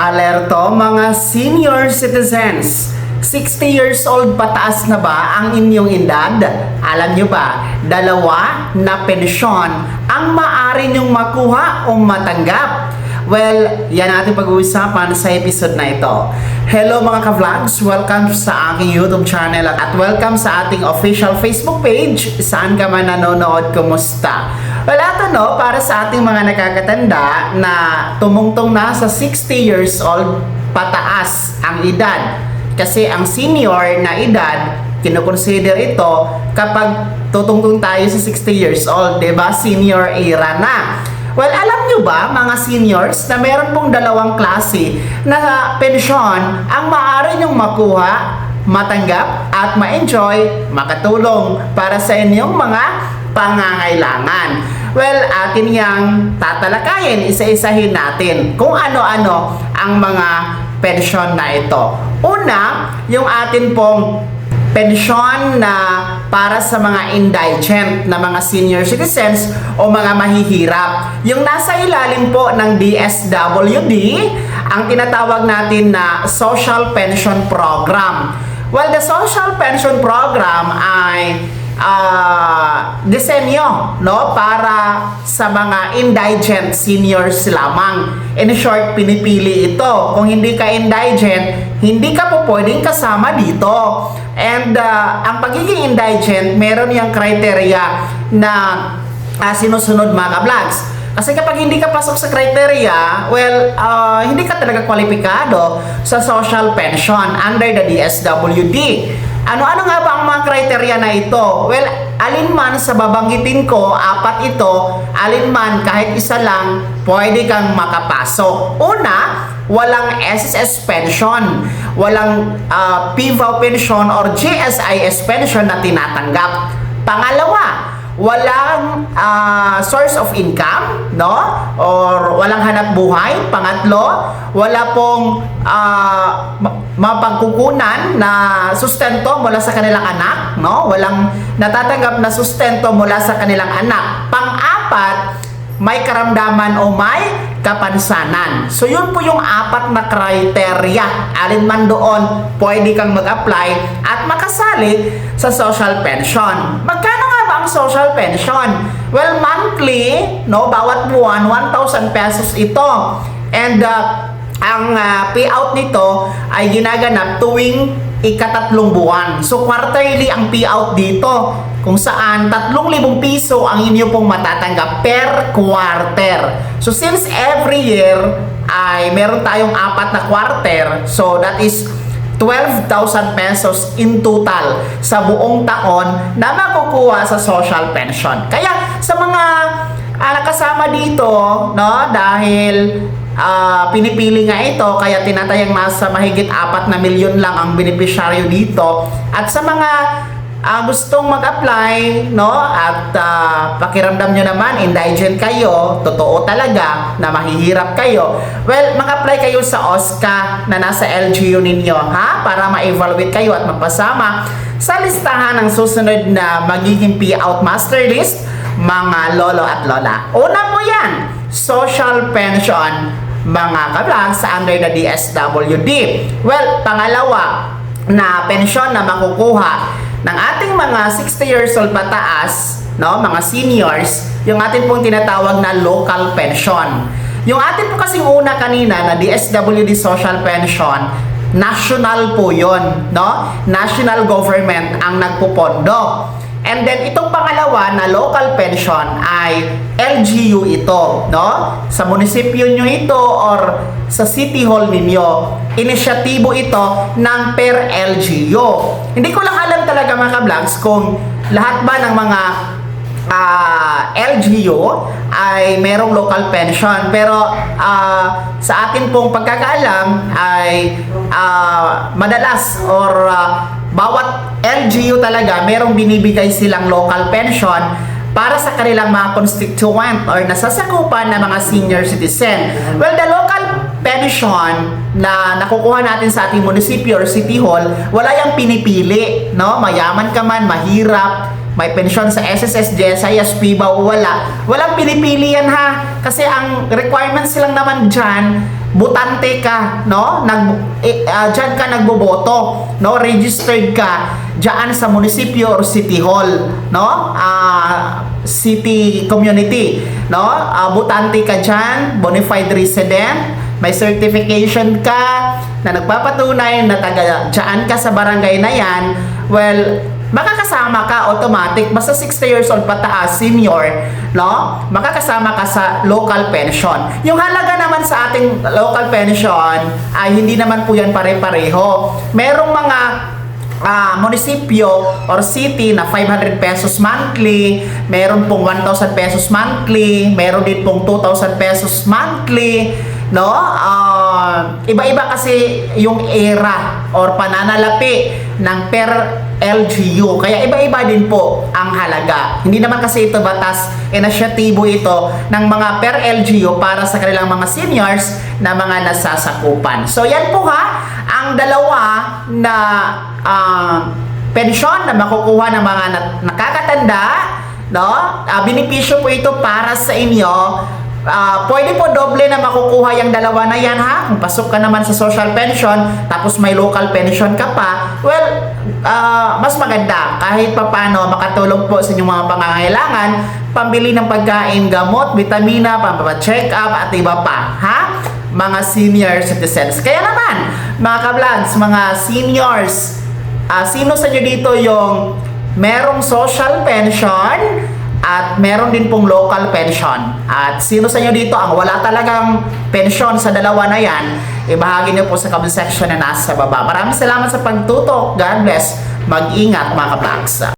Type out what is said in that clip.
Alerto mga senior citizens, 60 years old pataas na ba ang inyong edad? Alam nyo ba, dalawa na pensyon ang maaari nyong makuha o matanggap? Well, yan natin pag-uusapan sa episode na ito. Hello mga ka-vlogs! Welcome sa aking YouTube channel at welcome sa ating official Facebook page. Saan ka man nanonood, kumusta? Well, ito para sa ating mga nakakatanda na tumungtong na sa 60 years old pataas ang edad. Kasi ang senior na edad, kinukonsider ito kapag tutungtong tayo sa 60 years old, diba? Senior era na. Well, alam nyo ba mga seniors na meron pong dalawang klase na pensyon ang maaari nyong makuha, matanggap at ma-enjoy, makatulong para sa inyong mga pangangailangan. Well, atin yang tatalakayin, isa-isahin natin kung ano-ano ang mga pensyon na ito. Una, yung atin pong pensyon na para sa mga indigent na mga senior citizens o mga mahihirap. Yung nasa ilalim po ng DSWD, ang tinatawag natin na Social Pension Program. Well, the Social Pension Program ay disenyo para sa mga indigent seniors lamang. In short, pinipili ito. Kung hindi ka indigent, hindi ka po pwedeng kasama dito. And ang pagiging indigent, meron yung criteria na sinusunod mga ka-vlogs. Kasi kapag hindi ka pasok sa criteria, well, hindi ka talaga kwalipikado sa social pension under the DSWD. Ano-ano nga ba ang mga criteria na ito? Well, alinman sa babanggitin ko, apat ito, alinman kahit isa lang, pwede kang makapasok. Una, walang SSS pension, walang PVAW pension or GSIS pension na tinatanggap. Pangalawa, walang source of income, or walang hanap buhay. Pangatlo, wala pong mapagkukunan na sustento mula sa kanilang anak, walang natatanggap na sustento mula sa kanilang anak. Pang-apat, may karamdaman o may kapansanan. So yun po yung apat na criteria. Alin man doon, pwede kang mag-apply at makasali sa social pension. Magkano nga ba ang social pension? Well, monthly, bawat buwan, 1,000 pesos ito. And ang payout nito ay ginaganap tuwing ikatatlong buwan. So quarterly ang payout dito, kung saan 3,000 piso ang inyo pong matatanggap per quarter. So since every year ay meron tayong apat na quarter, so that is 12,000 pesos in total sa buong taon na makukuha sa social pension. Kaya sa mga nakasama dito, dahil pinipili nga ito, kaya tinatayang nasa mahigit 4 na milyon lang ang benepisyaryo dito. At sa mga gustong mag-apply, at pakiramdam nyo naman, indigent kayo, totoo talaga na mahihirap kayo, well, mag-apply kayo sa OSCA na nasa LGU ninyo, para ma-evaluate kayo at mapasama sa listahan ng susunod na magiging payout master list, mga lolo at lola. Una po yan, social pension, mga ka-vlogs, sa under the DSWD. Well, pangalawa na pensyon na makukuha ng ating mga 60 years old pataas, mga seniors, yung atin pong tinatawag na local pension. Yung atin po kasing una kanina na DSWD social pension, national po yun, national government ang nagpupondo. And then itong pangalawa na local pension ay LGU ito, sa munisipyo nyo ito or sa city hall ninyo. Inisyatibo ito ng per LGU. Hindi ko lang alam talaga mga ka-vlogs kung lahat ba ng mga LGU ay merong local pension, pero sa atin pong pagkakaalam ay madalas or bawat LGU talaga merong binibigay silang local pension para sa kanilang mga constituent or nasasakupan ng mga senior citizen. Well, the local pension na nakukuha natin sa ating munisipyo or city hall, wala yang pinipili, mayaman ka man, mahirap, may pensyon sa SSS, GSIS, PVAW, walang pinipili yan kasi ang requirements lang naman dyan, botante ka, no? Diyan ka nagboboto, no? Registered ka diyan sa munisipyo or city hall, no? City community, no? Botante ka diyan, bona fide resident, may certification ka na nagpapatunay na taga diyan ka sa barangay na yan. Well, makakasama ka automatic basta 60 years old pataas, senior, no? Makakasama ka sa local pension. Yung halaga naman sa ating local pension ay hindi naman po yan pare-pareho. Merong mga munisipyo or city na 500 pesos monthly, meron pong 1,000 pesos monthly, meron din pong 2,000 pesos monthly, no? Iba-iba kasi yung era or pananalapi ng per LGU. Kaya iba-iba din po ang halaga. Hindi naman kasi ito batas, inisyatibo ito ng mga per LGU para sa kanilang mga seniors na mga nasasakupan. So yan po ha, ang dalawa na pensyon na makukuha ng mga nakakatanda, no? Benepisyo po ito para sa inyo. Pwede po doble na makukuha yung dalawa na yan ha. Kung pasok ka naman sa social pension tapos may local pension ka pa, well, mas maganda kahit papano makatulong po sa inyong mga pangangailangan, pambili ng pagkain, gamot, vitamina, pampacheck up at iba pa ha, mga senior citizens. Kaya naman mga ka-vlogs, mga seniors, sino sa inyo dito yung merong social pension at meron din pong local pension? At sino sa inyo dito ang wala talagang pension sa dalawa na yan? Ibahagi niyo po sa comment section na nasa baba. Maraming salamat sa pagtutok. God bless. Mag-ingat mga ka-vlogs.